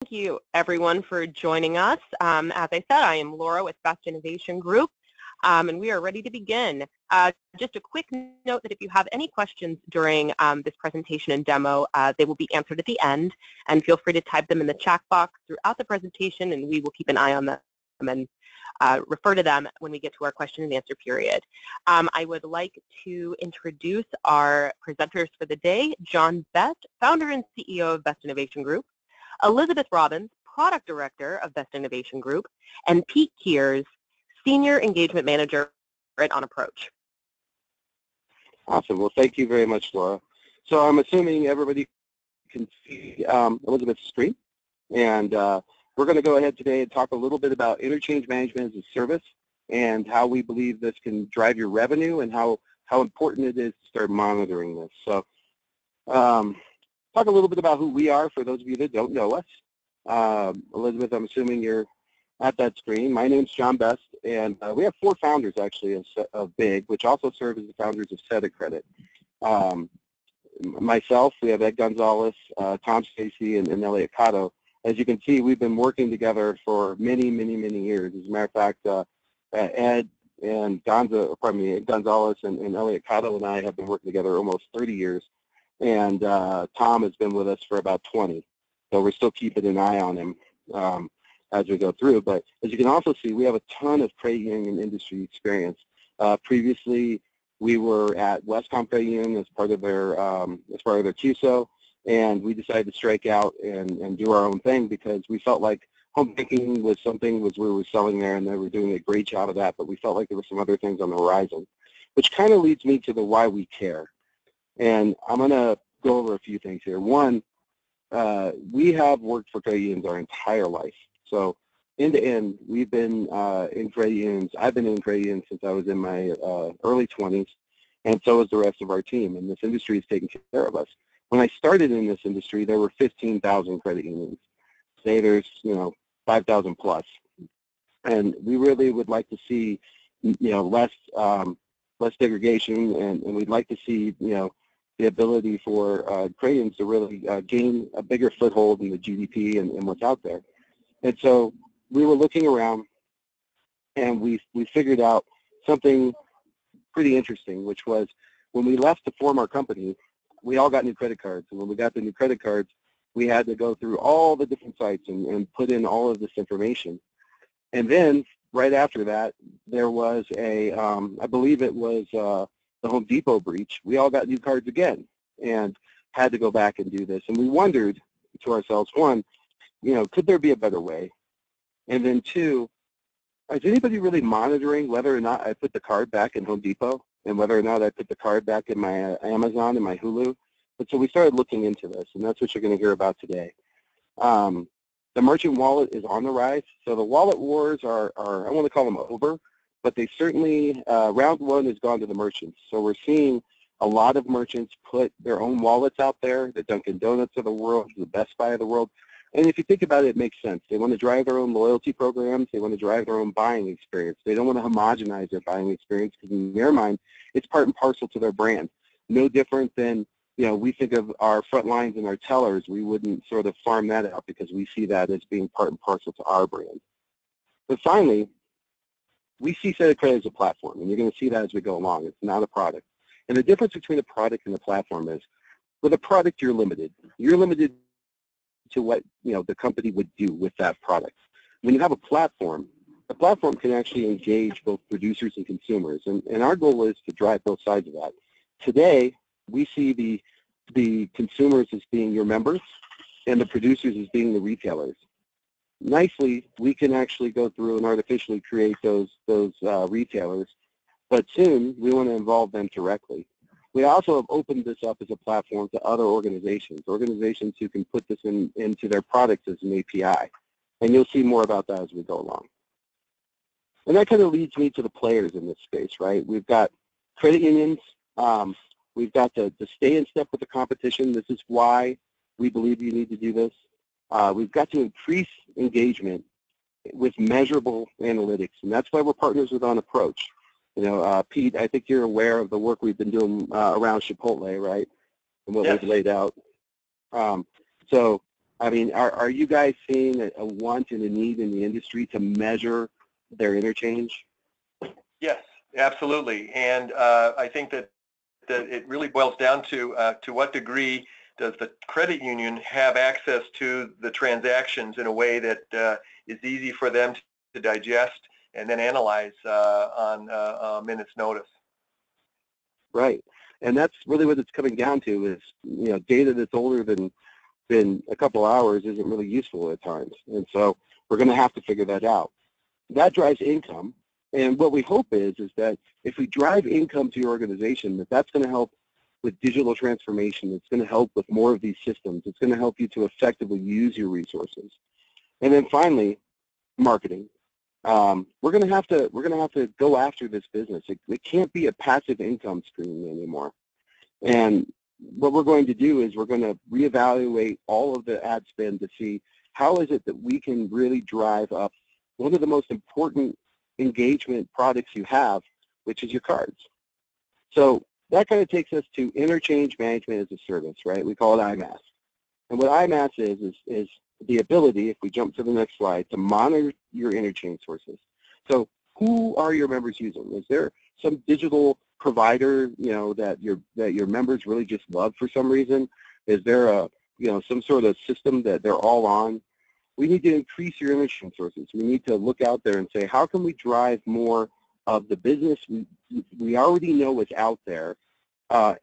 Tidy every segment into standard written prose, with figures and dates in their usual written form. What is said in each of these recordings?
Thank you, everyone, for joining us. As I said, I am Laura with Best Innovation Group, and we are ready to begin. Just a quick note that if you have any questions during this presentation and demo, they will be answered at the end, and feel free to type them in the chat box throughout the presentation, and we will keep an eye on them and refer to them when we get to our question and answer period. I would like to introduce our presenters for the day: John Best, founder and CEO of Best Innovation Group; Elizabeth Robbins, Product Director of Best Innovation Group; and Pete Kears, Senior Engagement Manager at OnApproach. Awesome. Well, thank you very much, Laura. So I'm assuming everybody can see Elizabeth's screen, and we're going to go ahead today and talk a little bit about interchange management as a service and how we believe this can drive your revenue and how important it is to start monitoring this. So talk a little bit about who we are for those of you that don't know us. Elizabeth, I'm assuming you're at that screen. My name's John Best, and we have 4 founders actually of BIG, which also serve as the founders of Setit Credit. Myself, we have Ed Gonzalez, Tom Stacy, and Elliot Cotto. As you can see, we've been working together for many, many, many years. As a matter of fact, Ed Gonzalez and Elliot Cotto and I have been working together almost 30 years. And Tom has been with us for about 20. So we're still keeping an eye on him as we go through. But as you can also see, we have a ton of credit union industry experience. Previously, we were at Westcom Credit Union as part of their QSO, and we decided to strike out and do our own thing because we felt like home banking was something we were selling there, and they were doing a great job of that. But we felt like there were some other things on the horizon, which kind of leads me to the why we care. And I'm going to go over a few things here. One, we have worked for credit unions our entire life. So end to end, we've been in credit unions. I've been in credit unions since I was in my early 20s, and so is the rest of our team. And this industry is taking care of us. When I started in this industry, there were 15,000 credit unions. Today there's 5,000 plus. And we really would like to see less degradation, and we'd like to see the ability for credit unions to really gain a bigger foothold in the GDP and what's out there. And so we were looking around, and we figured out something pretty interesting, which was when we left to form our company, we all got new credit cards. And when we got the new credit cards, we had to go through all the different sites and put in all of this information. And then right after that, there was I believe it was the Home Depot breach. We all got new cards again and had to go back and do this. And we wondered to ourselves, one, could there be a better way? And then two, is anybody really monitoring whether or not I put the card back in Home Depot and whether or not I put the card back in my Amazon and my Hulu? And so we started looking into this, and that's what you're going to hear about today. The merchant wallet is on the rise. So the wallet wars are I want to call them over, but they certainly, round one has gone to the merchants. So we're seeing a lot of merchants put their own wallets out there, the Dunkin' Donuts of the world, the Best Buy of the world. And if you think about it, it makes sense. They want to drive their own loyalty programs. They want to drive their own buying experience. They don't want to homogenize their buying experience because in their mind, it's part and parcel to their brand. No different than, we think of our front lines and our tellers. We wouldn't sort of farm that out because we see that as being part and parcel to our brand. But finally, we see Setit Credit as a platform, and you're going to see that as we go along. It's not a product. And the difference between a product and a platform is, with a product, you're limited. You're limited to what the company would do with that product. When you have a platform can actually engage both producers and consumers, and our goal is to drive both sides of that. Today, we see the consumers as being your members and the producers as being the retailers. Nicely, we can actually go through and artificially create those retailers, but soon we want to involve them directly. We also have opened this up as a platform to other organizations who can put this into their products as an API. And you'll see more about that as we go along. And that kind of leads me to the players in this space, right? We've got credit unions. We've got to stay in step with the competition. This is why we believe you need to do this. We've got to increase engagement with measurable analytics, and that's why we're partners with OnApproach. Pete, I think you're aware of the work we've been doing around Chipotle, right, and what we've laid out. So I mean, are you guys seeing a want and a need in the industry to measure their interchange? Yes, absolutely. And I think that it really boils down to what degree does the credit union have access to the transactions in a way that is easy for them to digest and then analyze on a minute's notice. Right. And that's really what it's coming down to is, data that's older than a couple hours isn't really useful at times. And so we're going to have to figure that out. That drives income. And what we hope is that if we drive income to your organization, that's going to help with digital transformation. It's going to help with more of these systems. It's going to help you to effectively use your resources. And then finally, marketing. We're going to have to go after this business. It can't be a passive income stream anymore. And what we're going to do is we're going to reevaluate all of the ad spend to see how is it that we can really drive up one of the most important engagement products you have, which is your cards. So that kind of takes us to interchange management as a service, right? We call it IMAS. And what IMAS is the ability, if we jump to the next slide, to monitor your interchange sources. So who are your members using? Is there some digital provider, that your members really just love for some reason? Is there some sort of system that they're all on? We need to increase your interchange sources. We need to look out there and say, how can we drive more of the business we already know is out there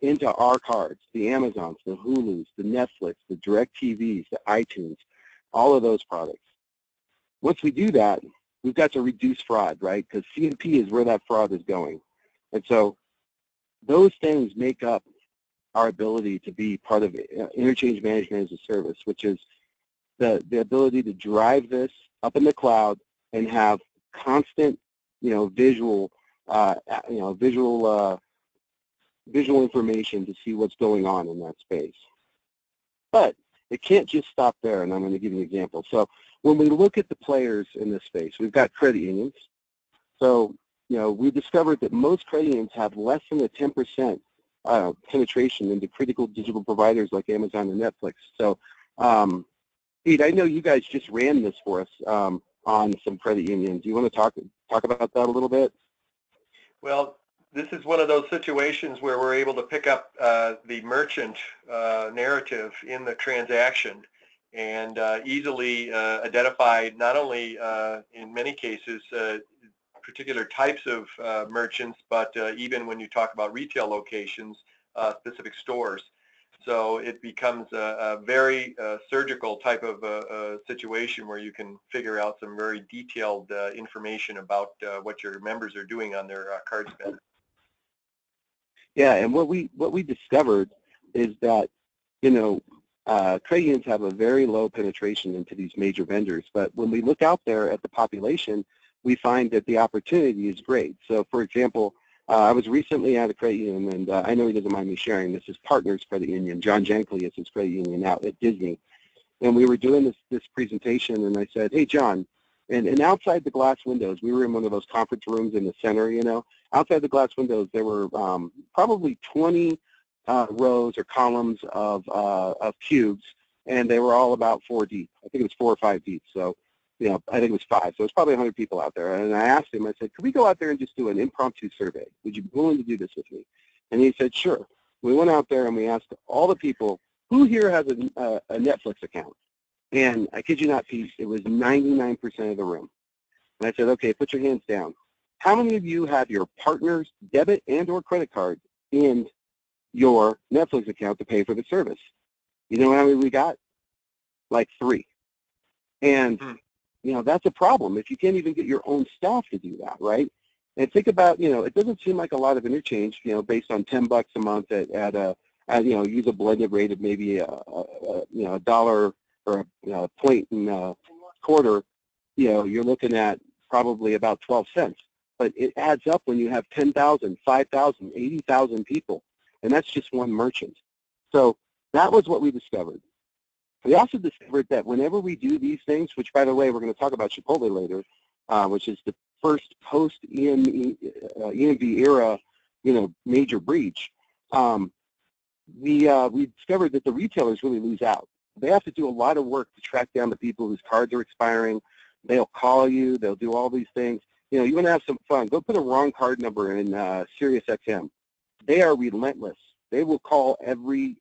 into our cards, the Amazons, the Hulus, the Netflix, the DirecTVs, the iTunes, all of those products. Once we do that, we've got to reduce fraud, right? Because C&P is where that fraud is going. And so those things make up our ability to be part of interchange management as a service, which is the ability to drive this up in the cloud and have constant, visual information to see what's going on in that space. But it can't just stop there, and I'm going to give you an example. So when we look at the players in this space, we've got credit unions. So, we discovered that most credit unions have less than a 10% penetration into critical digital providers like Amazon and Netflix. So, Pete, I know you guys just ran this for us on some credit unions. Do you want to talk about that a little bit? Well, this is one of those situations where we're able to pick up the merchant narrative in the transaction and easily identify not only in many cases particular types of merchants, but even when you talk about retail locations, specific stores. So it becomes a very surgical type of situation where you can figure out some very detailed information about what your members are doing on their card spend. Yeah, and what we discovered is that, credit unions have a very low penetration into these major vendors, but when we look out there at the population, we find that the opportunity is great. So, for example, I was recently at a credit union, and I know he doesn't mind me sharing. This is Partners Credit Union. John Jankley is his credit union out at Disney. And we were doing this presentation, and I said, hey, John, and outside the glass windows, we were in one of those conference rooms in the center, outside the glass windows, there were probably 20 rows or columns of cubes, and they were all about 4 deep. I think it was 4 or 5 deep. So, I think it was 5. So it's probably 100 people out there. And I asked him, I said, could we go out there and just do an impromptu survey? Would you be willing to do this with me? And he said, sure. We went out there and we asked all the people, who here has a Netflix account? And I kid you not, Pete, it was 99% of the room. And I said, okay, put your hands down. How many of you have your partner's debit and or credit card in your Netflix account to pay for the service? You know how many we got? Like 3. And that's a problem if you can't even get your own staff to do that, right? And think about, it doesn't seem like a lot of interchange, based on $10 a month at use a blended rate of maybe a dollar or a point and a quarter. You're looking at probably about 12 cents. But it adds up when you have 10,000, 5,000, 80,000 people, and that's just one merchant. So that was what we discovered. We also discovered that whenever we do these things, which, by the way, we're going to talk about Chipotle later, which is the first post-EMV era, major breach, we discovered that the retailers really lose out. They have to do a lot of work to track down the people whose cards are expiring. They'll call you. They'll do all these things. You know, you want to have some fun. Go put a wrong card number in SiriusXM. They are relentless. They will call every,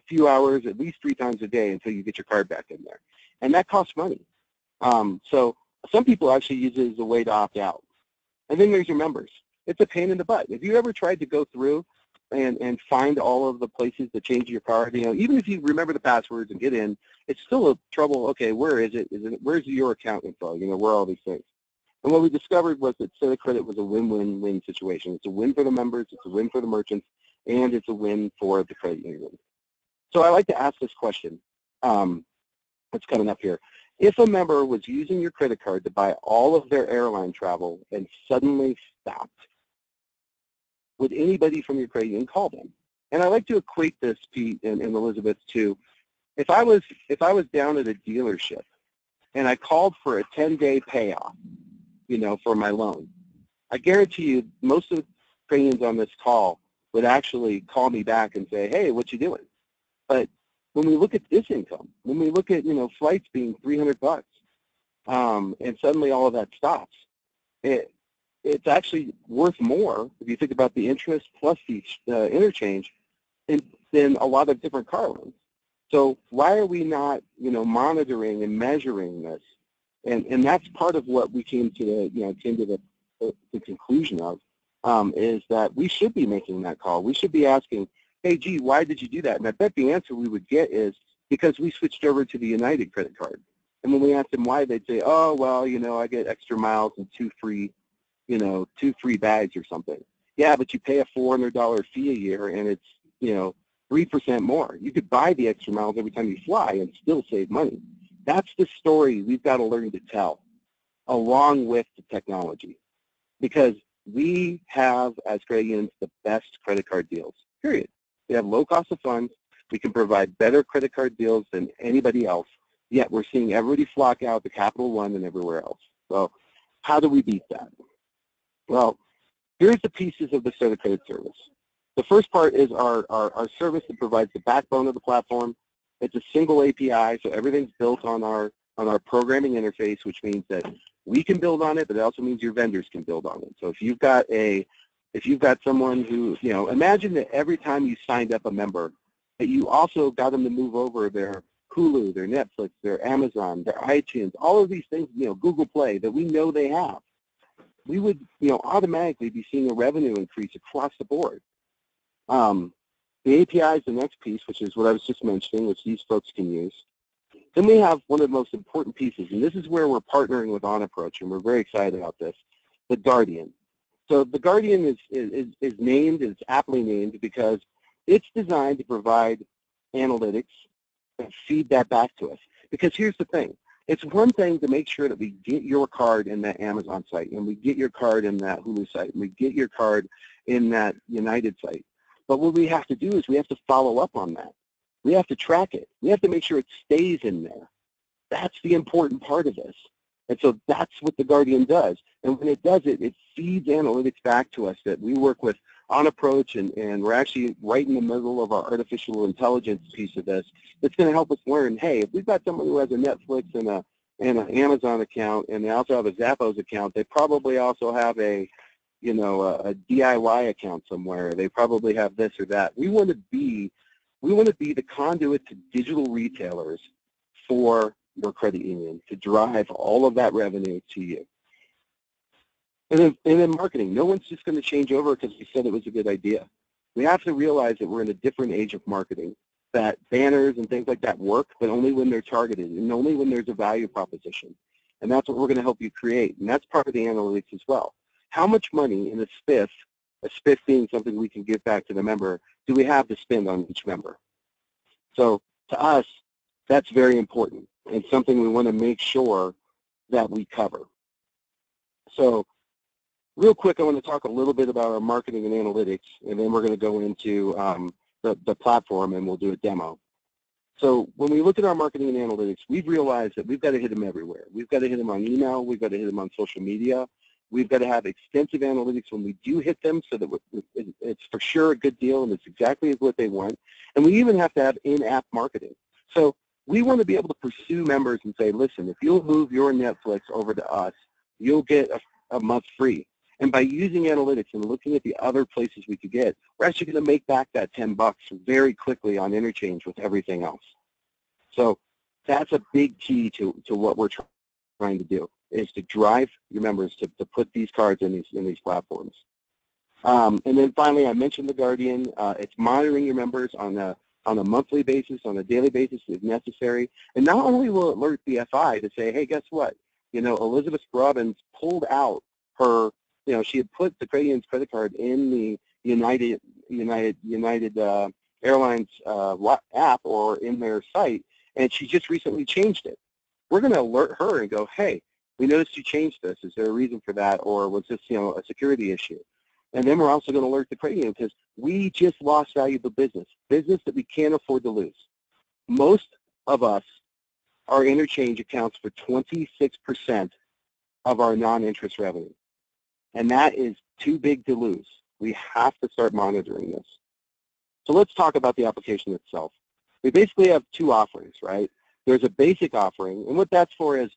few hours, at least 3 times a day until you get your card back in there. And that costs money. So some people actually use it as a way to opt out. And then there's your members. It's a pain in the butt. Have you ever tried to go through and find all of the places to change your card? Even if you remember the passwords and get in, it's still a trouble. Okay, where is it? Where's your account info? Where are all these things? And what we discovered was that Setit Credit was a win-win-win situation. It's a win for the members, it's a win for the merchants, and it's a win for the credit union. So I like to ask this question. It's coming up here. If a member was using your credit card to buy all of their airline travel and suddenly stopped, would anybody from your credit union call them? And I like to equate this, Pete and Elizabeth, to if I was down at a dealership and I called for a 10-day payoff, for my loan, I guarantee you most of the credit unions on this call would actually call me back and say, hey, what you doing? But when we look at this income, when we look at, flights being $300, and suddenly all of that stops, it's actually worth more if you think about the interest plus the interchange than a lot of different car loans. So why are we not, monitoring and measuring this? And that's part of what we came to the conclusion of, is that we should be making that call. We should be asking, hey, gee, why did you do that? And I bet the answer we would get is because we switched over to the United credit card. And when we asked them why, they'd say, oh, well, I get extra miles and two free bags or something. Yeah, but you pay a $400 fee a year, and it's, 3% more. You could buy the extra miles every time you fly and still save money. That's the story we've got to learn to tell, along with the technology, because we have, as credit unions, the best credit card deals, period. We have low cost of funds. We can provide better credit card deals than anybody else, yet we're seeing everybody flock out to Capital One and everywhere else. So how do we beat that? Well, here's the pieces of the Setit Credit service. The first part is our service that provides the backbone of the platform. It's a single API, so everything's built on our programming interface, which means that we can build on it, but it also means your vendors can build on it. So if you've got someone who, imagine that every time you signed up a member, that you also got them to move over their Hulu, their Netflix, their Amazon, their iTunes, all of these things, Google Play that we know they have. We would, automatically be seeing a revenue increase across the board. The API is the next piece, which is what I was just mentioning, which these folks can use. Then we have one of the most important pieces, and this is where we're partnering with OnApproach, and we're very excited about this, the Guardian. So the Guardian is named, it's aptly named, because it's designed to provide analytics and feed that back to us. Because here's the thing. It's one thing to make sure that we get your card in that Amazon site, and we get your card in that Hulu site, and we get your card in that United site. But what we have to do is we have to follow up on that. We have to track it. We have to make sure it stays in there. That's the important part of this. And so that's what the Guardian does. And when it does it, it feeds analytics back to us that we work with OnApproach, and we're actually right in the middle of our artificial intelligence piece of this. That's going to help us learn, hey, if we've got someone who has a Netflix and an Amazon account, and they also have a Zappos account, they probably also have a DIY account somewhere. They probably have this or that. We want to be the conduit to digital retailers for your credit union to drive all of that revenue to you. And then marketing. No one's just going to change over because we said it was a good idea. We have to realize that we're in a different age of marketing, that banners and things like that work, but only when they're targeted and only when there's a value proposition. And that's what we're going to help you create. And that's part of the analytics as well. How much money in a spiff being something we can give back to the member, do we have to spend on each member? So to us, that's very important and something we want to make sure that we cover. So real quick, I want to talk a little bit about our marketing and analytics, and then we're going to go into the platform and we'll do a demo. So when we look at our marketing and analytics, we've realized that we've got to hit them everywhere. We've got to hit them on email. We've got to hit them on social media. We've got to have extensive analytics when we do hit them so that it's for sure a good deal and it's exactly what they want. And we even have to have in-app marketing. So we want to be able to pursue members and say, listen, if you'll move your Netflix over to us, you'll get a month free. And by using analytics and looking at the other places we could get, we're actually going to make back that $10 very quickly on Interchange with everything else. So that's a big key to what we're trying to do, is to drive your members to put these cards in these platforms. And then finally, I mentioned the Guardian. It's monitoring your members on a monthly basis, on a daily basis if necessary. And not only will it alert the FI to say, hey, guess what? You know, Elizabeth Robbins pulled out her, you know, she had put the credit union's credit card in the United Airlines app or in their site, and she just recently changed it. We're going to alert her and go, hey, we noticed you changed this. Is there a reason for that, or was this, you know, a security issue? And then we're also going to alert the credit union because we just lost valuable business that we can't afford to lose. Most of us, our interchange accounts for 26% of our non-interest revenue. And that is too big to lose. We have to start monitoring this. So let's talk about the application itself. We basically have two offerings, right? There's a basic offering, and what that's for is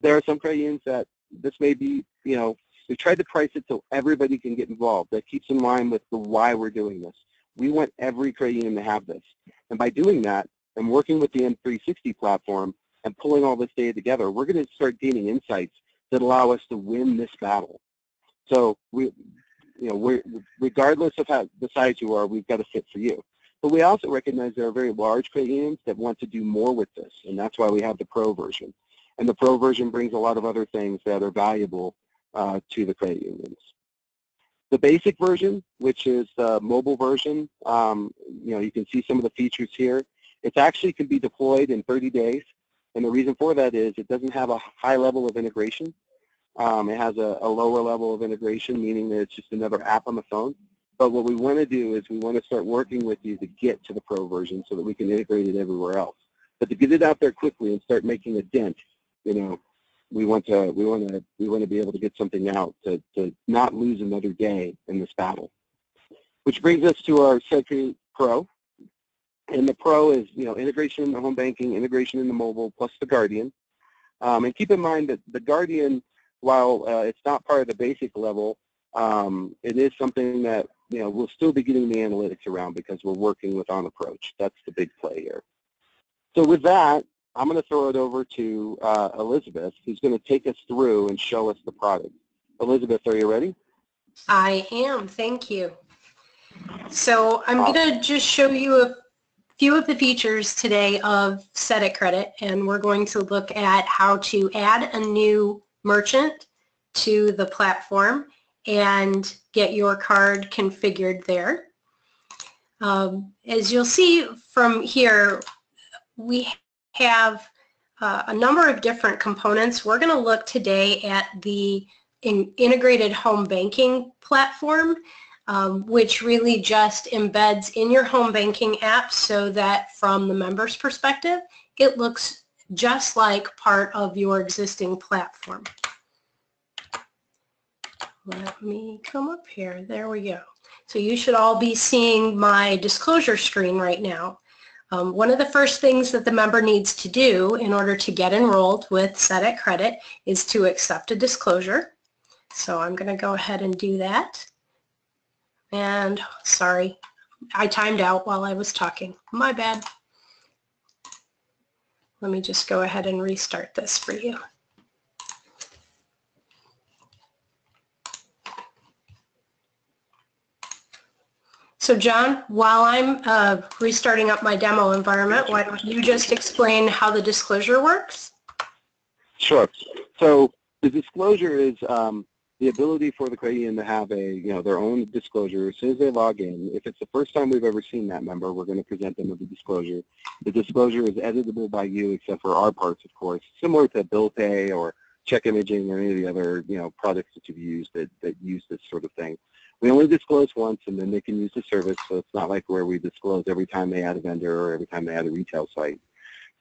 there are some credit unions that this may be, you know, we tried to price it so everybody can get involved. That keeps in line with the why we're doing this. We want every credit union to have this. And by doing that and working with the M360 platform and pulling all this data together, we're going to start gaining insights that allow us to win this battle. So regardless of how the size you are, we've got a fit for you. But we also recognize there are very large credit unions that want to do more with this, and that's why we have the Pro version. And the Pro version brings a lot of other things that are valuable to the credit unions. The basic version, which is the mobile version, you can see some of the features here. It actually can be deployed in 30 days, and the reason for that is it doesn't have a high level of integration. It has a lower level of integration, meaning that it's just another app on the phone. But what we want to do is we want to start working with you to get to the Pro version so that we can integrate it everywhere else. But to get it out there quickly and start making a dent, we want to be able to get something out to not lose another day in this battle. Which brings us to our Setit Pro. And the Pro is, integration in the home banking, integration in the mobile, plus the Guardian. And keep in mind that the Guardian, while it's not part of the basic level, it is something that we'll still be getting the analytics around because we're working with OnApproach. That's the big play here. So with that, I'm going to throw it over to Elizabeth, who's going to take us through and show us the product. Elizabeth, are you ready? I am. Thank you. So I'm going to just show you a few of the features today of Setit Credit, and we're going to look at how to add a new merchant to the platform and get your card configured there. As you'll see from here, we have a number of different components. We're going to look today at the integrated home banking platform, which really just embeds in your home banking app so that from the member's perspective, it looks just like part of your existing platform. Let me come up here. There we go. So you should all be seeing my disclosure screen right now. One of the first things that the member needs to do in order to get enrolled with Setit Credit is to accept a disclosure. So I'm going to go ahead and do that. And sorry, I timed out while I was talking. My bad. Let me just go ahead and restart this for you. So John, while I'm restarting up my demo environment, why don't you just explain how the disclosure works? Sure. So the disclosure is the ability for the credit union to have their own disclosure as soon as they log in. If it's the first time we've ever seen that member, we're going to present them with the disclosure. The disclosure is editable by you, except for our parts, of course, similar to bill pay or check imaging or any of the other products that you've used that use this sort of thing. We only disclose once, and then they can use the service, so it's not like where we disclose every time they add a vendor or every time they add a retail site.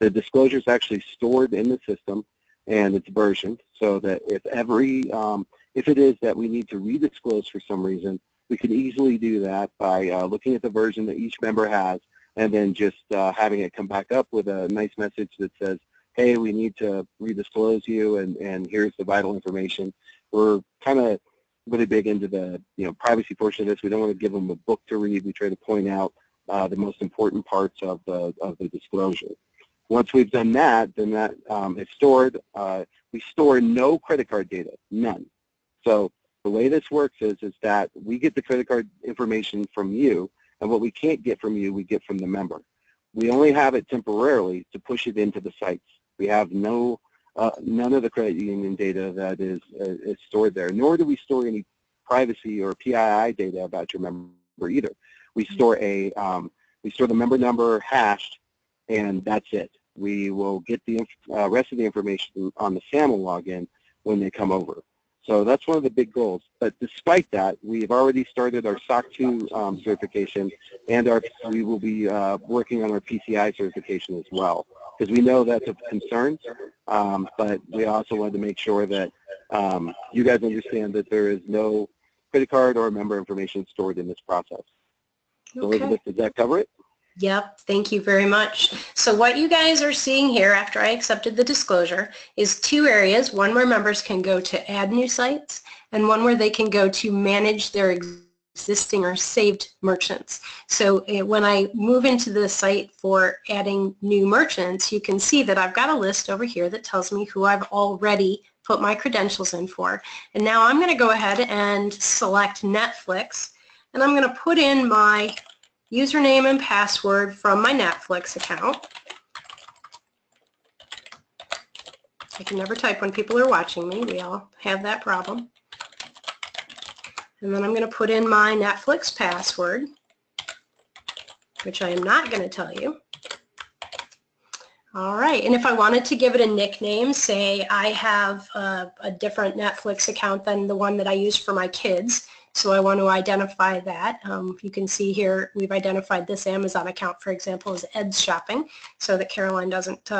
The disclosure is actually stored in the system, and it's versioned, so that if it is that we need to redisclose for some reason, we can easily do that by looking at the version that each member has, and then just having it come back up with a nice message that says, hey, we need to redisclose you, and here's the vital information. We're kind of really big into the privacy portion of this. We don't want to give them a book to read. We try to point out the most important parts of the disclosure. Once we've done that, then that is stored. We store no credit card data, none. So the way this works is that we get the credit card information from you, and what we can't get from you, we get from the member. We only have it temporarily to push it into the sites. We have none of the credit union data that is stored there, nor do we store any privacy or PII data about your member either. We store the member number hashed, and that's it. We will get the rest of the information on the SAML login when they come over. So that's one of the big goals. But despite that, we've already started our SOC 2 certification, and we will be working on our PCI certification as well, because we know that's a concern, but we also wanted to make sure that you guys understand that there is no credit card or member information stored in this process. So Okay. Elizabeth, does that cover it? Yep, thank you very much. So what you guys are seeing here after I accepted the disclosure is two areas, one where members can go to add new sites and one where they can go to manage their existing or saved merchants. So when I move into the site for adding new merchants, you can see that I've got a list over here that tells me who I've already put my credentials in for. And now I'm going to go ahead and select Netflix, and I'm going to put in my username and password from my Netflix account. I can never type when people are watching me. We all have that problem. And then I'm going to put in my Netflix password, which I am not going to tell you. All right, and if I wanted to give it a nickname, say I have a different Netflix account than the one that I use for my kids, so I want to identify that. You can see here we've identified this Amazon account, for example, as Ed's Shopping, so that Caroline doesn't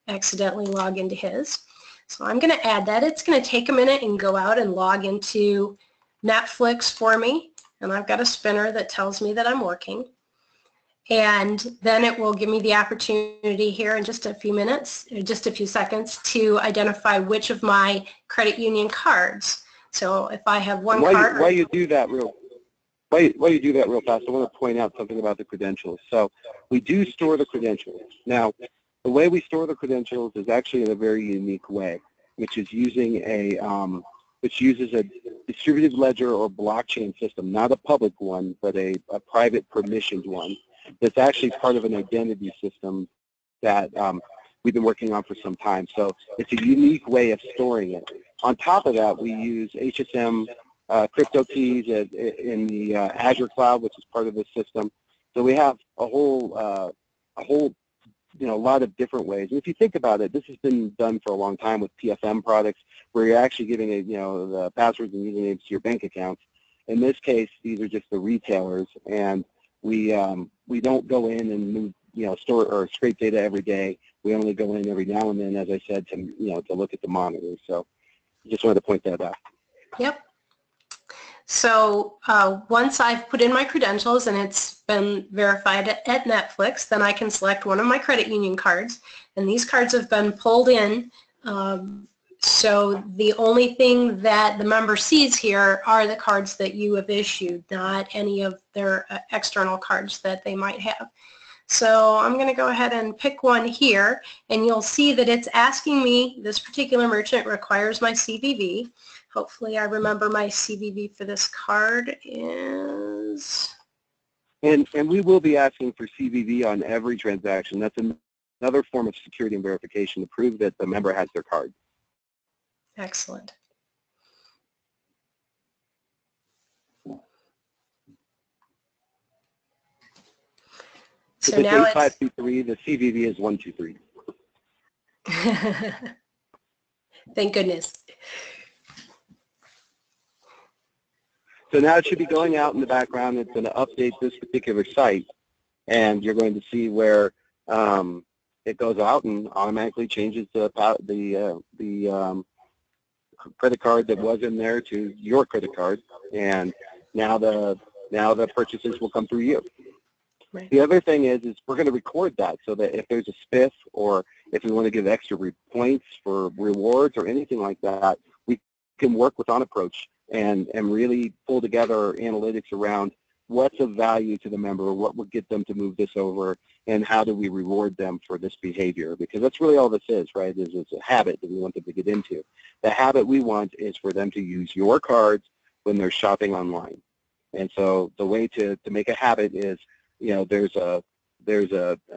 accidentally log into his. So I'm going to add that. It's going to take a minute and go out and log into Netflix for me, and I've got a spinner that tells me that I'm working. And then it will give me the opportunity here in just a few minutes, or just a few seconds, to identify which of my credit union cards. So if I have one card. While you do that real fast, I want to point out something about the credentials. So we do store the credentials. Now, the way we store the credentials is actually in a very unique way, which is using which uses a distributed ledger or blockchain system, not a public one, but a private permissioned one. That's actually part of an identity system that we've been working on for some time. So it's a unique way of storing it. On top of that, we use HSM crypto keys in the Azure cloud, which is part of this system. So we have a whole lot of different ways. And if you think about it, this has been done for a long time with PFM products, where you're actually giving the passwords and usernames to your bank accounts. In this case, these are just the retailers, and we don't go in and move, store or scrape data every day. We only go in every now and then, as I said, to look at the monitor. So just wanted to point that out. Yep. So once I've put in my credentials and it's been verified at Netflix, then I can select one of my credit union cards, and these cards have been pulled in. So the only thing that the member sees here are the cards that you have issued, not any of their external cards that they might have. So I'm going to go ahead and pick one here, and you'll see that it's asking me, this particular merchant requires my CVV. Hopefully I remember my CVV for this card is... And we will be asking for CVV on every transaction. That's another form of security and verification to prove that the member has their card. Excellent. So now it's 8523, the CVV is 123. Thank goodness. So now it should be going out in the background. It's going to update this particular site, and you're going to see where it goes out and automatically changes the credit card that was in there to your credit card, and now the purchases will come through you. Right. The other thing is we're going to record that so that if there's a spiff or if we want to give extra points for rewards or anything like that, we can work with OnApproach and really pull together analytics around what's of value to the member, what would get them to move this over, and how do we reward them for this behavior? Because that's really all this is, right? It's a habit that we want them to get into. The habit we want is for them to use your cards when they're shopping online. And so the way to make a habit is, you know, there's a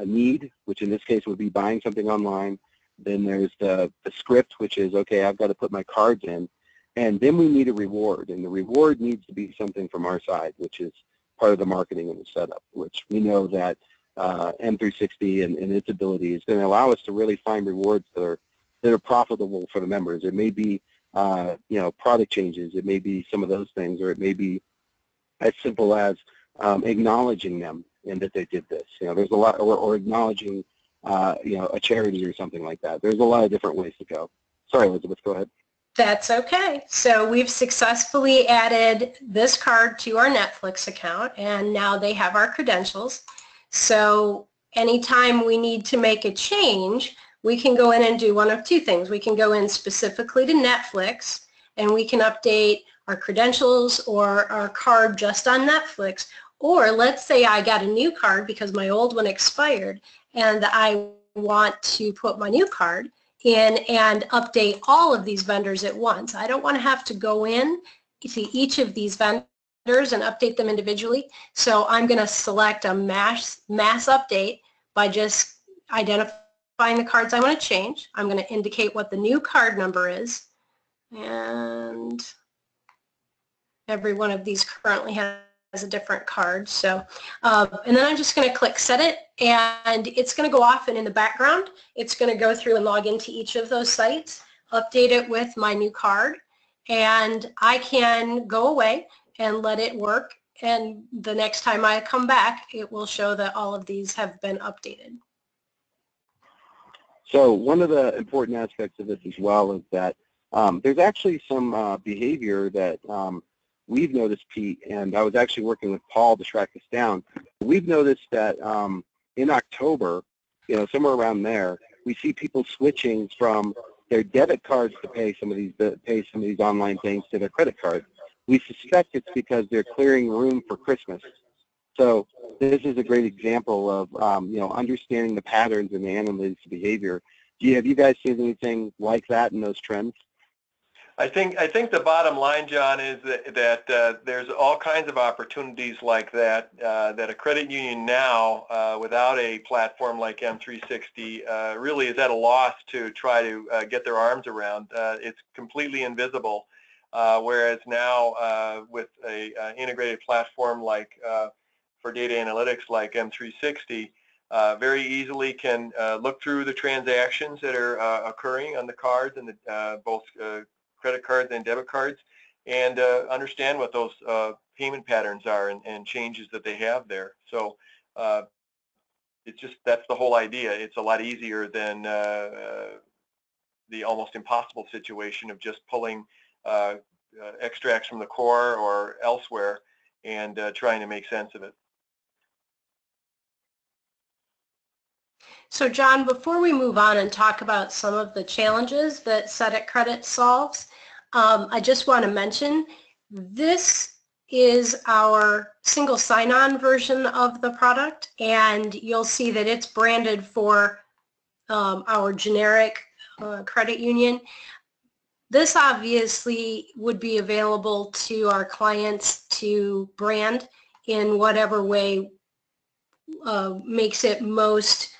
need, which in this case would be buying something online. Then there's the script, which is, okay, I've got to put my cards in. And then we need a reward, and the reward needs to be something from our side, which is part of the marketing and the setup, which we know that M360 and its ability is going to allow us to really find rewards that are profitable for the members. It may be, you know, product changes. It may be some of those things, or it may be as simple as acknowledging them and that they did this. You know, there's a lot, or acknowledging, you know, a charity or something like that. There's a lot of different ways to go. Sorry, Elizabeth, go ahead. That's okay. So we've successfully added this card to our Netflix account, and now they have our credentials. So anytime we need to make a change, we can go in and do one of two things. We can go in specifically to Netflix, and we can update our credentials or our card just on Netflix. Or let's say I got a new card because my old one expired, and I want to put my new card in and update all of these vendors at once. I don't want to have to go in to each of these vendors and update them individually. So I'm going to select a mass update by just identifying the cards I want to change. I'm going to indicate what the new card number is. And every one of these currently has a different card. So, and then I'm just going to click Set It, and it's going to go off, and in the background, it's going to go through and log into each of those sites, update it with my new card, and I can go away and let it work, and the next time I come back, it will show that all of these have been updated. So one of the important aspects of this as well is that there's actually some behavior that we've noticed, Pete, and I was actually working with Paul to track this down. We've noticed that in October, you know, somewhere around there, we see people switching from their debit cards to pay some of these online things to their credit cards. We suspect it's because they're clearing room for Christmas. So this is a great example of you know, understanding the patterns and the analytics behavior. Have you guys seen anything like that in those trends? I think the bottom line, John, is that there's all kinds of opportunities like that that a credit union now, without a platform like M360, really is at a loss to try to get their arms around. It's completely invisible, whereas now with a integrated platform like for data analytics like M360, very easily can look through the transactions that are occurring on the cards and both credit cards and debit cards, and understand what those payment patterns are and changes that they have there. So it's just, that's the whole idea. It's a lot easier than the almost impossible situation of just pulling extracts from the core or elsewhere and trying to make sense of it. So John, before we move on and talk about some of the challenges that Setit Credit solves, I just want to mention this is our single sign-on version of the product, and you'll see that it's branded for our generic credit union. This obviously would be available to our clients to brand in whatever way makes it most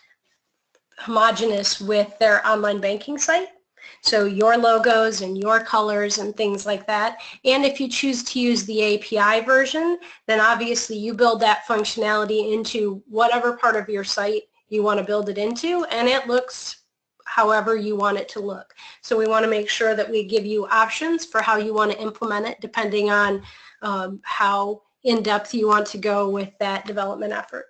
homogeneous with their online banking site. So your logos and your colors and things like that. And if you choose to use the API version, then obviously you build that functionality into whatever part of your site you want to build it into, and it looks however you want it to look. So we want to make sure that we give you options for how you want to implement it depending on how in-depth you want to go with that development effort.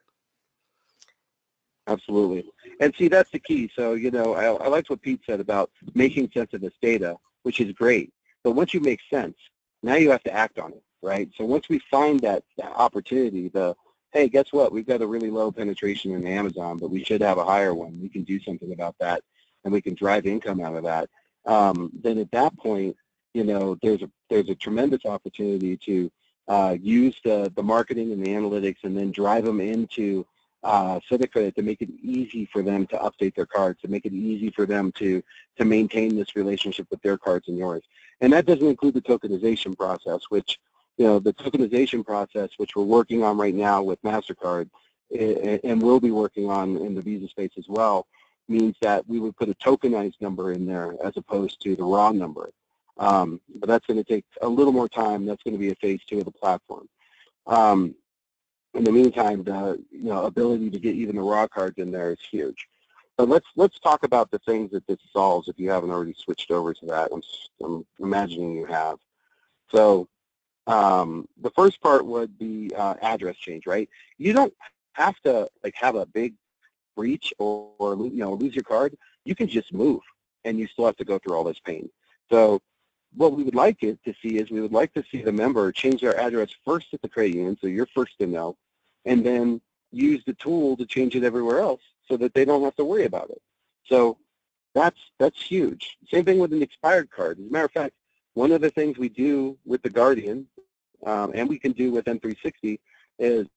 Absolutely. And see, that's the key. So, you know, I liked what Pete said about making sense of this data, which is great. But once you make sense, now you have to act on it, right? So once we find that opportunity, the hey, guess what? We've got a really low penetration in Amazon, but we should have a higher one. We can do something about that, and we can drive income out of that. Then at that point, you know, there's a tremendous opportunity to use the marketing and the analytics and then drive them into Setit Credit to make it easy for them to update their cards, to make it easy for them to maintain this relationship with their cards and yours. And that doesn't include the tokenization process, which, you know, the tokenization process, which we're working on right now with MasterCard, and we'll be working on in the Visa space as well, means that we would put a tokenized number in there as opposed to the raw number. But that's going to take a little more time. That's going to be a phase 2 of the platform. In the meantime, the ability to get even the raw cards in there is huge. So let's talk about the things that this solves if you haven't already switched over to that. I'm imagining you have. So the first part would be address change, right? You don't have to like have a big breach or lose your card. You can just move, and you still have to go through all this pain. So what we would like it to see is we would like to see the member change their address first at the credit union, so you're first to know, and then use the tool to change it everywhere else so that they don't have to worry about it. So that's huge. Same thing with an expired card. As a matter of fact, one of the things we do with the Guardian, and we can do with M360, is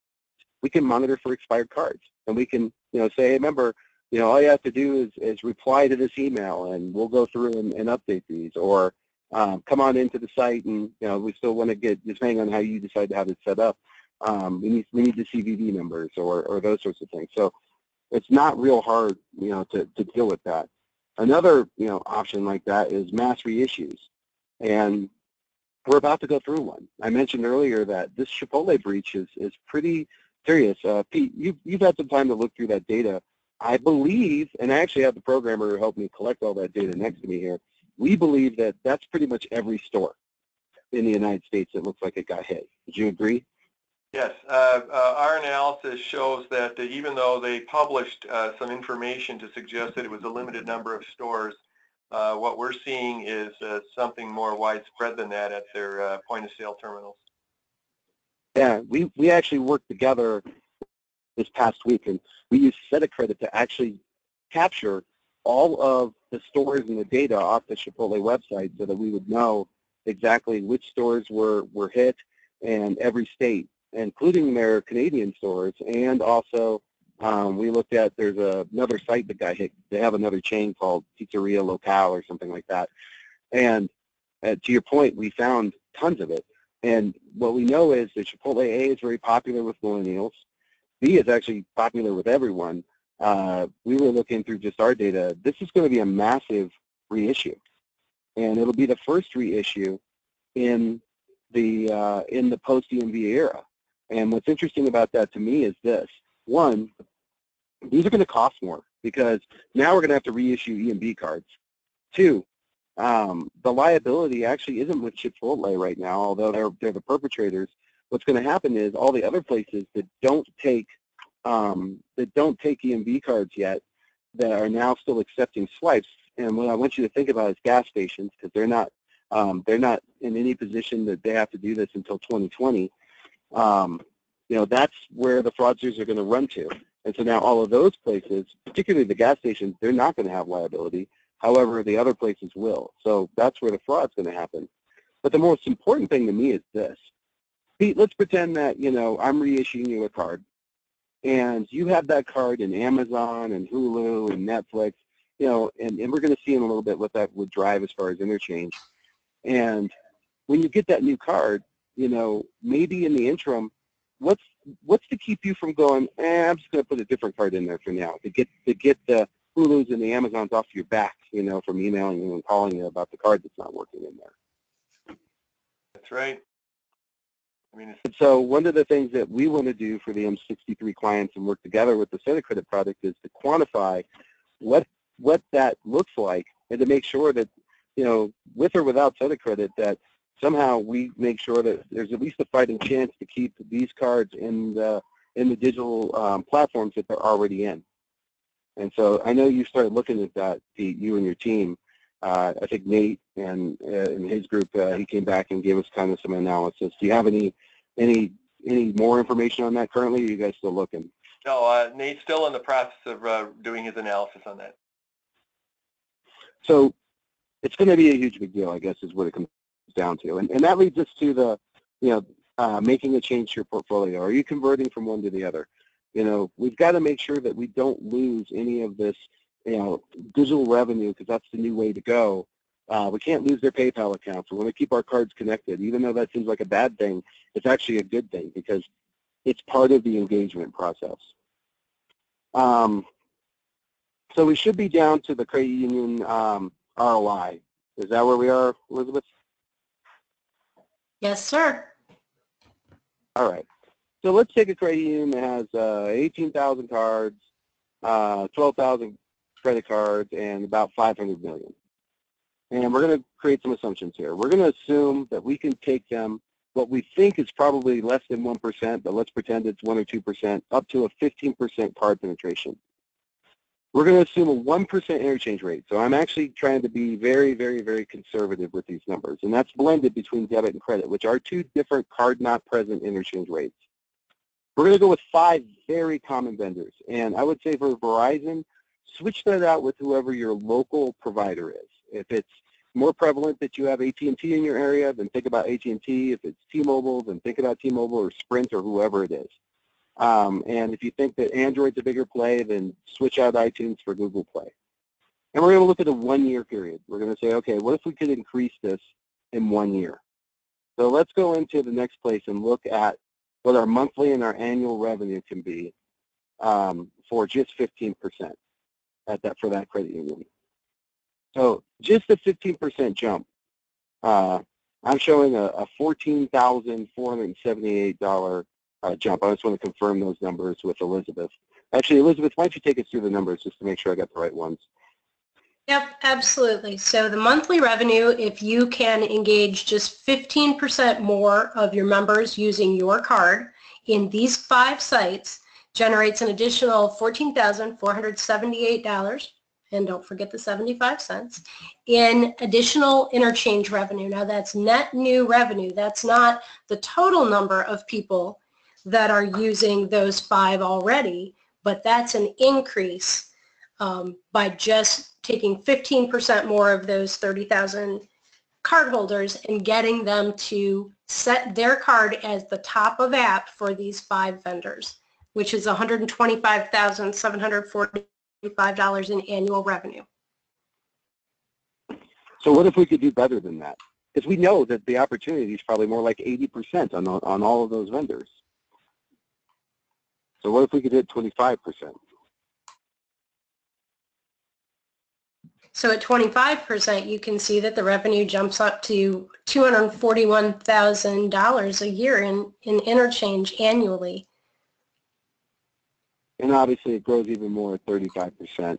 we can monitor for expired cards, and we can say, hey, member, all you have to do is reply to this email, and we'll go through and update these, or come on into the site, and we still want to get, depending on how you decide to have it set up, we need the CVV numbers or those sorts of things. So it's not real hard, to deal with that. Another option like that is mass reissues, and we're about to go through one. I mentioned earlier that this Chipotle breach is pretty serious. Pete, you've had some time to look through that data. I believe, and I actually have the programmer who helped me collect all that data next to me here. We believe that that's pretty much every store in the United States that looks like it got hit. Would you agree? Yes. Our analysis shows that even though they published some information to suggest that it was a limited number of stores, what we're seeing is something more widespread than that at their point-of-sale terminals. Yeah, we actually worked together this past week, and we used Setit Credit to actually capture all of the stores and the data off the Chipotle website so that we would know exactly which stores were hit in every state, including their Canadian stores. And also we looked at, there's another site that got hit. They have another chain called Pizzeria Locale or something like that. And to your point, we found tons of it. And what we know is that Chipotle A is very popular with millennials. B is actually popular with everyone. We were looking through just our data. This is going to be a massive reissue, and it'll be the first reissue in the post-EMV era. And what's interesting about that to me is this: one, these are going to cost more because now we're going to have to reissue EMV cards. Two, the liability actually isn't with Chipotle right now, although they're the perpetrators. What's going to happen is all the other places that don't take EMV cards yet, that are now still accepting swipes. And what I want you to think about is gas stations, because they're not in any position that they have to do this until 2020. That's where the fraudsters are going to run to. And so now all of those places, particularly the gas stations, they're not going to have liability. However, the other places will. So that's where the fraud's going to happen. But the most important thing to me is this. Pete, let's pretend that, I'm reissuing you a card, and you have that card in Amazon and Hulu and Netflix, and we're going to see in a little bit what that would drive as far as interchange. And when you get that new card, maybe in the interim, what's to keep you from going, I'm just going to put a different card in there for now, to get the Hulus and the Amazons off your back, from emailing you and calling you about the card that's not working in there. That's right. So one of the things that we want to do for the M63 clients and work together with the Setit Credit product is to quantify what that looks like, and to make sure that, with or without Setit Credit, that somehow we make sure that there's at least a fighting chance to keep these cards in the digital platforms that they're already in. And so I know you started looking at that, Pete, you and your team. I think Nate and in his group, he came back and gave us kind of some analysis. Do you have any any more information on that currently, or are you guys still looking? No, Nate's still in the process of doing his analysis on that. So it's going to be a huge big deal, I guess, is what it comes down to. And that leads us to the, making a change to your portfolio. Are you converting from one to the other? We've got to make sure that we don't lose any of this, digital revenue, because that's the new way to go. We can't lose their PayPal accounts. We want to keep our cards connected. Even though that seems like a bad thing, it's actually a good thing because it's part of the engagement process. So we should be down to the credit union ROI. Is that where we are, Elizabeth? Yes, sir. All right. So let's take a credit union that has 18,000 cards, 12,000 credit cards, and about 500 million. And we're going to create some assumptions here. We're going to assume that we can take them, what we think is probably less than 1%, but let's pretend it's 1 or 2%, up to a 15% card penetration. We're going to assume a 1% interchange rate. So I'm actually trying to be very, very, very conservative with these numbers. And that's blended between debit and credit, which are two different card-not-present interchange rates. We're going to go with 5 very common vendors. And I would say for Verizon, switch that out with whoever your local provider is. If it's more prevalent that you have AT&T in your area, then think about AT&T. If it's T-Mobile, then think about T-Mobile or Sprint or whoever it is. And if you think that Android's a bigger play, then switch out iTunes for Google Play. And we're going to look at a 1-year period. We're going to say, okay, what if we could increase this in 1 year? So let's go into the next place and look at what our monthly and our annual revenue can be for just 15% for that credit union. So just a 15% jump. I'm showing a $14,478 jump. I just want to confirm those numbers with Elizabeth. Actually, Elizabeth, why don't you take us through the numbers just to make sure I got the right ones? Yep, absolutely. So the monthly revenue, if you can engage just 15% more of your members using your card in these 5 sites, generates an additional $14,478, and don't forget the 75 cents, in additional interchange revenue. Now that's net new revenue. That's not the total number of people that are using those 5 already, but that's an increase by just taking 15% more of those 30,000 cardholders and getting them to set their card as the top of app for these 5 vendors, which is $125,745 in annual revenue. So what if we could do better than that? Because we know that the opportunity is probably more like 80% on all of those vendors. So what if we could hit 25%? So at 25%, you can see that the revenue jumps up to $241,000 a year in interchange annually. And obviously it grows even more at 35%,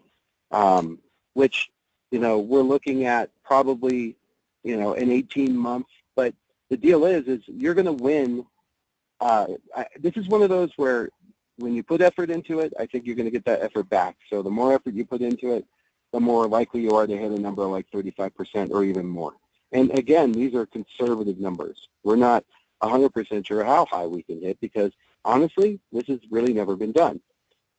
which, we're looking at probably, in 18 months. But the deal is you're going to win. This is one of those where when you put effort into it, I think you're going to get that effort back. So the more effort you put into it, the more likely you are to hit a number like 35% or even more. And again, these are conservative numbers. We're not 100% sure how high we can hit because, honestly, this has really never been done.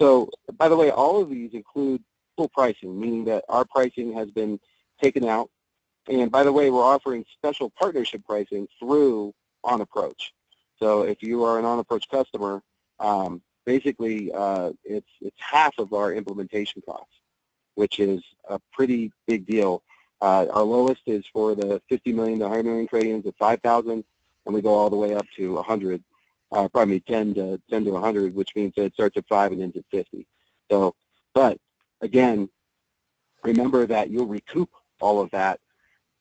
So, by the way, all of these include full pricing, meaning that our pricing has been taken out. And by the way, we're offering special partnership pricing through OnApproach. So if you are an OnApproach customer, basically it's half of our implementation costs, which is a pretty big deal. Our lowest is for the 50 million to 100 million credit unions at 5,000, and we go all the way up to 100. Probably 10 to 100, which means that it starts at 5 and ends at 50. So, but again, remember that you'll recoup all of that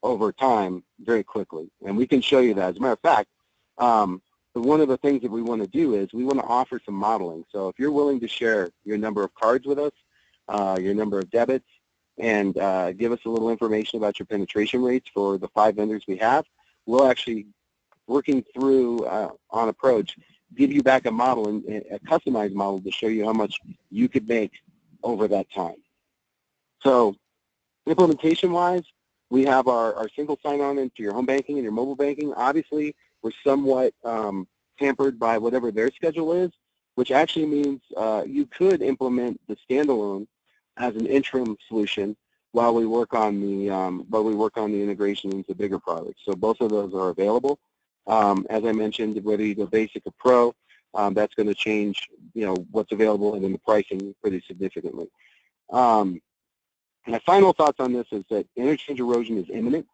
over time very quickly, and we can show you that. As a matter of fact, one of the things that we want to do is we want to offer some modeling. So if you're willing to share your number of cards with us, your number of debits, and give us a little information about your penetration rates for the 5 vendors we have, we'll actually, working through OnApproach, give you back a model, a customized model to show you how much you could make over that time. So implementation-wise, we have our single sign-on into your home banking and your mobile banking. Obviously, we're somewhat hampered by whatever their schedule is, which actually means you could implement the standalone as an interim solution while we work on the integration into bigger products. So both of those are available. As I mentioned, whether you go basic or pro, that's going to change, what's available and then the pricing pretty significantly. My final thoughts on this is that interchange erosion is imminent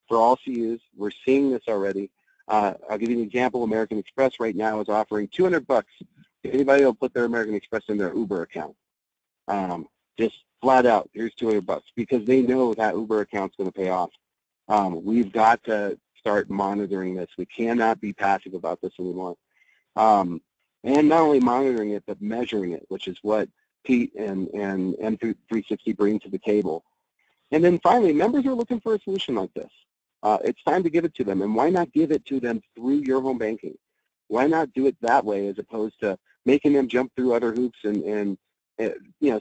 for all CUs. We're seeing this already. I'll give you an example. American Express right now is offering $200 if anybody will put their American Express in their Uber account. Just flat out, here's $200 because they know that Uber account's going to pay off. We've got to start monitoring this. We cannot be passive about this anymore. And not only monitoring it, but measuring it, which is what Pete and M360 bring to the table. And then finally, members are looking for a solution like this. It's time to give it to them, and why not give it to them through your home banking? Why not do it that way as opposed to making them jump through other hoops and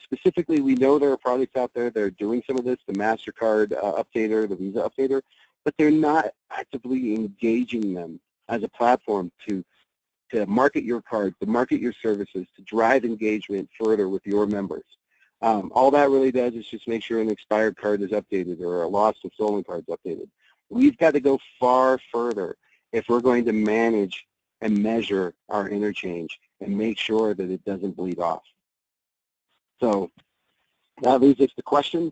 specifically, we know there are products out there that are doing some of this, the MasterCard updater, the Visa updater, but they're not actively engaging them as a platform to market your card, to market your services, to drive engagement further with your members. All that really does is just make sure an expired card is updated or a lost or stolen card is updated. We've got to go far further if we're going to manage and measure our interchange and make sure that it doesn't bleed off. So that leads us to questions,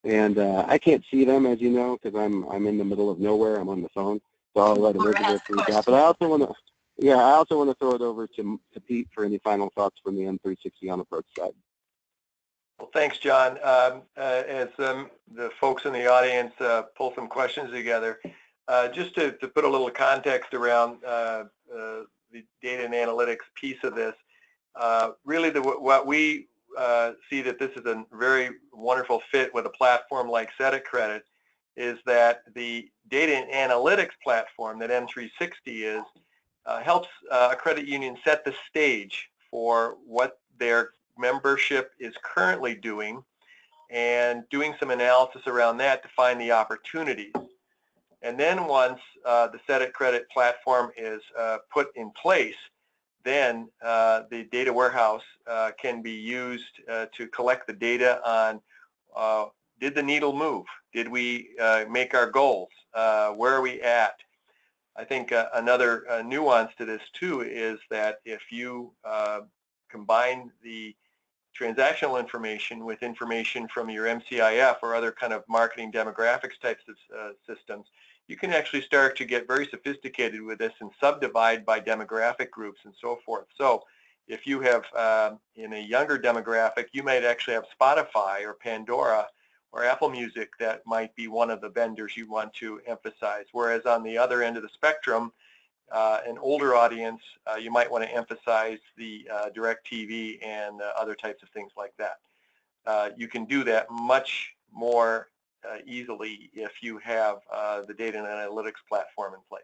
and I can't see them, as you know, because I'm in the middle of nowhere. I'm on the phone, so I'll let Elizabeth read that. But I also want to throw it over to Pete for any final thoughts from the M360 OnApproach side. Well, thanks, John. As the folks in the audience pull some questions together, just to put a little context around the data and analytics piece of this, really what we see that this is a very wonderful fit with a platform like Setit Credit is that the data and analytics platform that M360 is helps a credit union set the stage for what their membership is currently doing and doing some analysis around that to find the opportunities. And then once the Setit Credit platform is put in place, then the data warehouse can be used to collect the data on did the needle move? Did we make our goals? Where are we at? I think another nuance to this too is that if you combine the transactional information with information from your MCIF or other kind of marketing demographics types of systems, you can actually start to get very sophisticated with this and subdivide by demographic groups and so forth. So if you have, in a younger demographic, you might actually have Spotify or Pandora or Apple Music that might be one of the vendors you want to emphasize. Whereas on the other end of the spectrum, an older audience, you might want to emphasize the DirecTV and other types of things like that. You can do that much more easily if you have the data and analytics platform in place.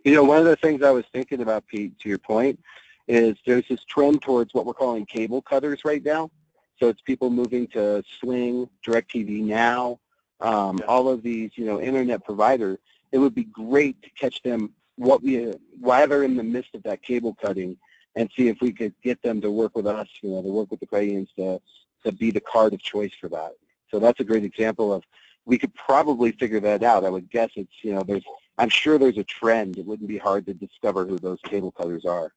You know, one of the things I was thinking about, Pete, to your point, is there's this trend towards what we're calling cable cutters right now. So it's people moving to Sling, DirecTV Now, all of these, internet providers. It would be great to catch them while they're in the midst of that cable cutting and see if we could get them to work with us, to work with the credit unions to be the card of choice for that. So that's a great example of, we could probably figure that out. I would guess it's, I'm sure there's a trend. It wouldn't be hard to discover who those cable cutters are.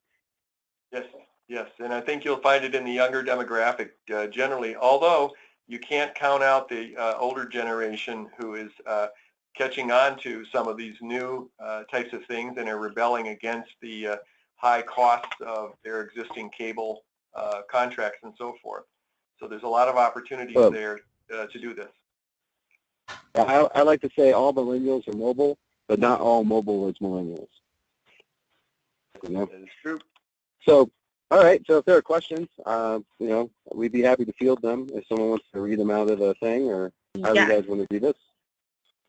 Yes, and I think you'll find it in the younger demographic generally, although you can't count out the older generation who is catching on to some of these new types of things and are rebelling against the high costs of their existing cable contracts and so forth. So there's a lot of opportunities there to do this. I like to say all millennials are mobile, but not all mobile is millennials. That is true. So, all right, so if there are questions, we'd be happy to field them if someone wants to read them out of the thing, or how do you guys want to do this?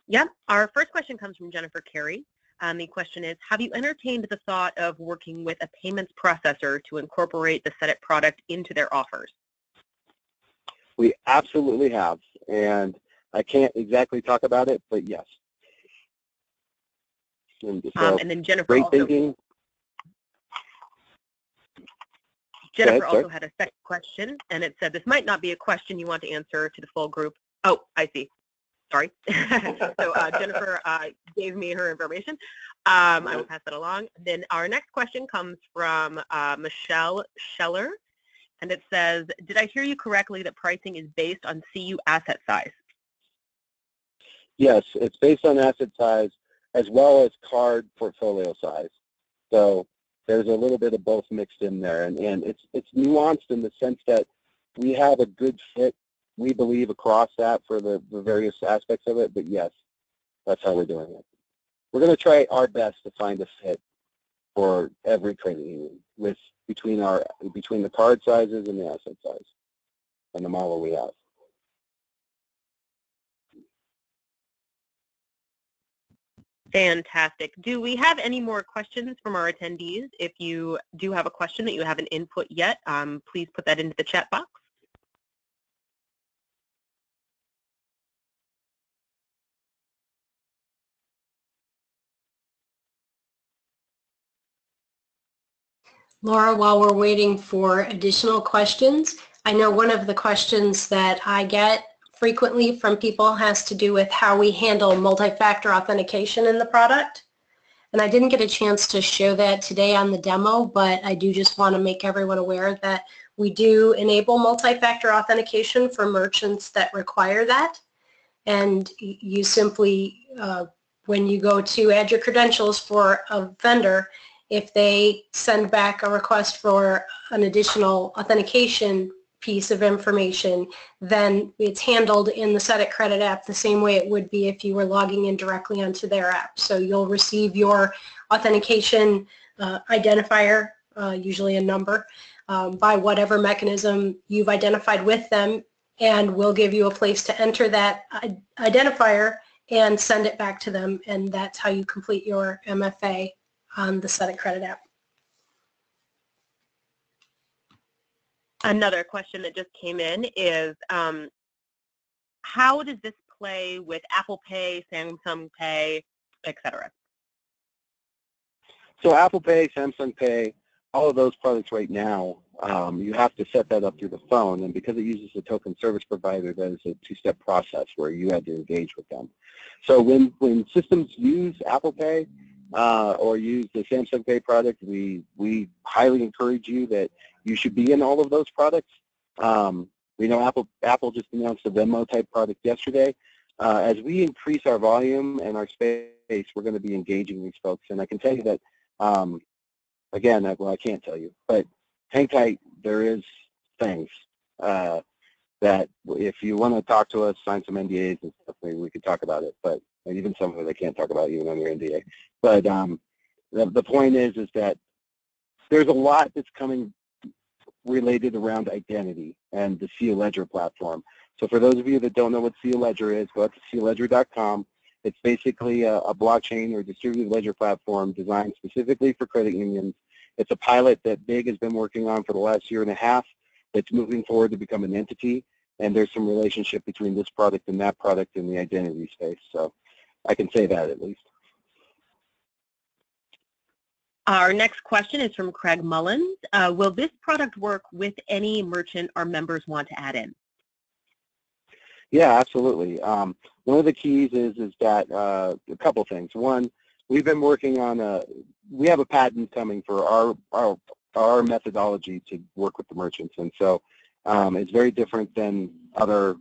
Yep, our first question comes from Jennifer Carey. The question is, have you entertained the thought of working with a payments processor to incorporate the Setit product into their offers? We absolutely have, and I can't exactly talk about it, but yes. And then Jennifer great also, thinking. Jennifer also had a second question, and it said, this might not be a question you want to answer to the full group. Oh, I see. Sorry. So Jennifer gave me her information. I will pass that along. Then our next question comes from Michelle Scheller, and it says, did I hear you correctly that pricing is based on CU asset size? Yes, it's based on asset size as well as card portfolio size. So there's a little bit of both mixed in there, and it's nuanced in the sense that we have a good fit, we believe, across that for the various aspects of it, but yes, that's how we're doing it. We're going to try our best to find a fit for every credit union between the card sizes and the asset size and the model we have. Fantastic. Do we have any more questions from our attendees? If you do have a question that you haven't input yet, please put that into the chat box. Laura, while we're waiting for additional questions, I know one of the questions that I get frequently from people has to do with how we handle multi-factor authentication in the product. And I didn't get a chance to show that today on the demo, but I do just want to make everyone aware that we do enable multi-factor authentication for merchants that require that. And you simply, when you go to add your credentials for a vendor, if they send back a request for an additional authentication piece of information, then it's handled in the Setit credit app the same way it would be if you were logging in directly onto their app. So you'll receive your authentication identifier, usually a number, by whatever mechanism you've identified with them, and we'll give you a place to enter that identifier and send it back to them, and that's how you complete your MFA on the Setit credit app. Another question that just came in is, how does this play with Apple Pay, Samsung Pay, etc.? So Apple Pay, Samsung Pay, all of those products right now, you have to set that up through the phone, and because it uses a token service provider, that is a two-step process where you had to engage with them. So when systems use Apple Pay or use the Samsung Pay product, we highly encourage you that you should be in all of those products. We know Apple just announced a Venmo type product yesterday. As we increase our volume and our space, we're going to be engaging these folks. And I can tell you that, again, well, I can't tell you, but hang tight. There is things that if you want to talk to us, sign some NDAs and stuff, maybe we could talk about it. But and even some of it I can't talk about even under NDA. But the point is that there's a lot that's coming related around identity and the CU Ledger platform. So for those of you that don't know what CU Ledger is, go out to culedger.com. It's basically a blockchain or distributed ledger platform designed specifically for credit unions. It's a pilot that Big has been working on for the last year and a half. It's moving forward to become an entity, and there's some relationship between this product and that product in the identity space. So I can say that at least. Our next question is from Craig Mullins. Will this product work with any merchant our members want to add in? Yeah, absolutely. One of the keys is that a couple things. One, we've been working on we have a patent coming for our methodology to work with the merchants, and so it's very different than other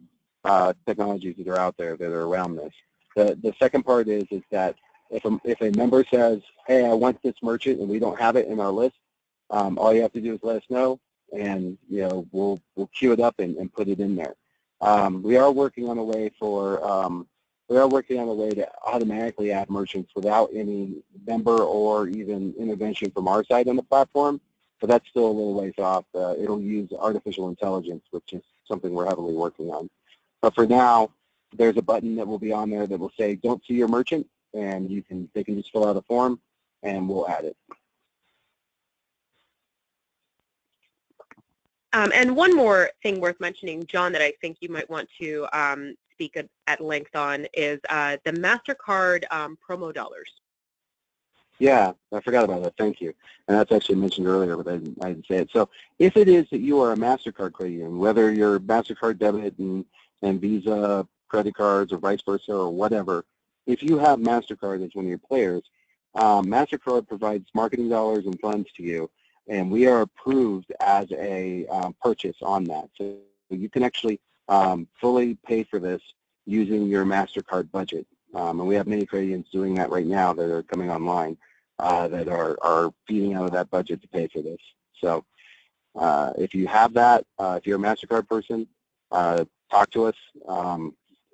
technologies that are out there that are around this. The second part is that if a member says, hey, I want this merchant and we don't have it in our list, all you have to do is let us know, and we'll queue it up and put it in there. We are working on a way to automatically add merchants without any member or even intervention from our side on the platform, but that's still a little ways off. It'll use artificial intelligence, which is something we're heavily working on. But for now, there's a button that will be on there that will say, don't see your merchant, and they can just fill out a form, and we'll add it. And one more thing worth mentioning, John, that I think you might want to speak at length on is the MasterCard promo dollars. Yeah, I forgot about that. Thank you. And that's actually mentioned earlier, but I didn't say it. So if it is that you are a MasterCard credit union, whether you're MasterCard debit and Visa credit cards or vice versa or whatever, if you have MasterCard as one of your players, MasterCard provides marketing dollars and funds to you, and we are approved as a purchase on that. So you can actually fully pay for this using your MasterCard budget. And we have many credit unions doing that right now that are coming online that are feeding out of that budget to pay for this. So if you have that, if you're a MasterCard person, talk to us,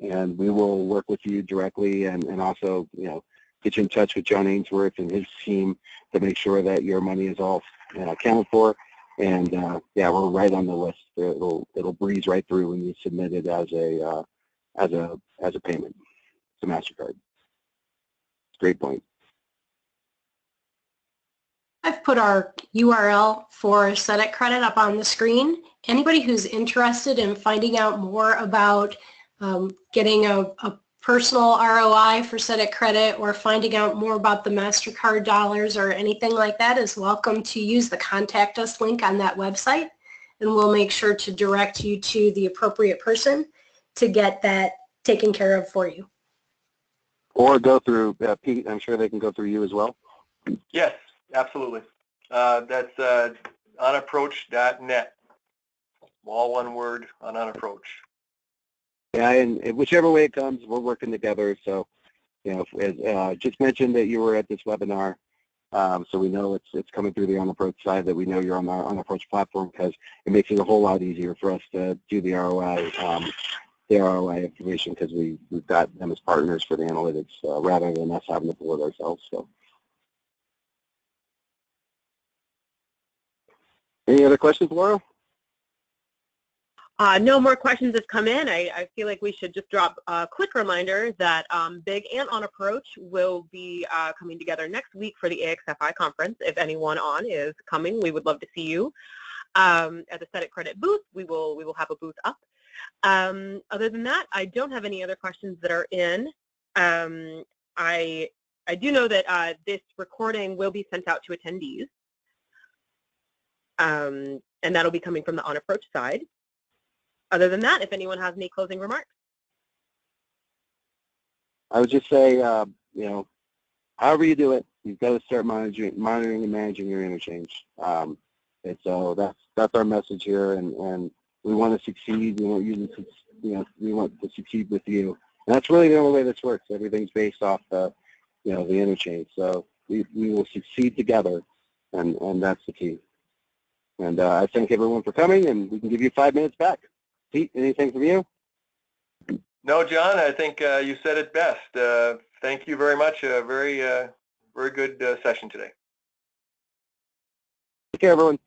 and we will work with you directly and also, get you in touch with John Ainsworth and his team to make sure that your money is all accounted for. And yeah, we're right on the list. It'll breeze right through when you submit it as a payment to MasterCard. Great point. I've put our URL for Setit Credit up on the screen. Anybody who's interested in finding out more about getting a personal ROI for Setit Credit or finding out more about the MasterCard dollars or anything like that is welcome to use the Contact Us link on that website, and we'll make sure to direct you to the appropriate person to get that taken care of for you. Or go through, Pete, I'm sure they can go through you as well. Yes, absolutely. That's OnApproach.net. All one word on OnApproach. Yeah, and whichever way it comes, we're working together. So, just mentioned that you were at this webinar, so we know it's coming through the OnApproach side, that we know you're on the OnApproach platform, because it makes it a whole lot easier for us to do the ROI information, because we've got them as partners for the analytics rather than us having to pull it ourselves. So, any other questions, Laura? No more questions have come in. I feel like we should just drop a quick reminder that Big and OnApproach will be coming together next week for the AXFI conference. If anyone on is coming, we would love to see you. At the Setit Credit booth, we will have a booth up. Other than that, I don't have any other questions that are in. I do know that this recording will be sent out to attendees, and that'll be coming from the OnApproach side. Other than that, if anyone has any closing remarks. I would just say, however you do it, you've got to start monitoring and managing your interchange. And so that's our message here, and we want to succeed. We want you to, we want to succeed with you. And that's really the only way this works. Everything's based off the interchange. So we will succeed together, and that's the key. And I thank everyone for coming, and we can give you 5 minutes back. Pete, anything from you? No, John, I think you said it best. Thank you very much. Very good session today. Take care, everyone.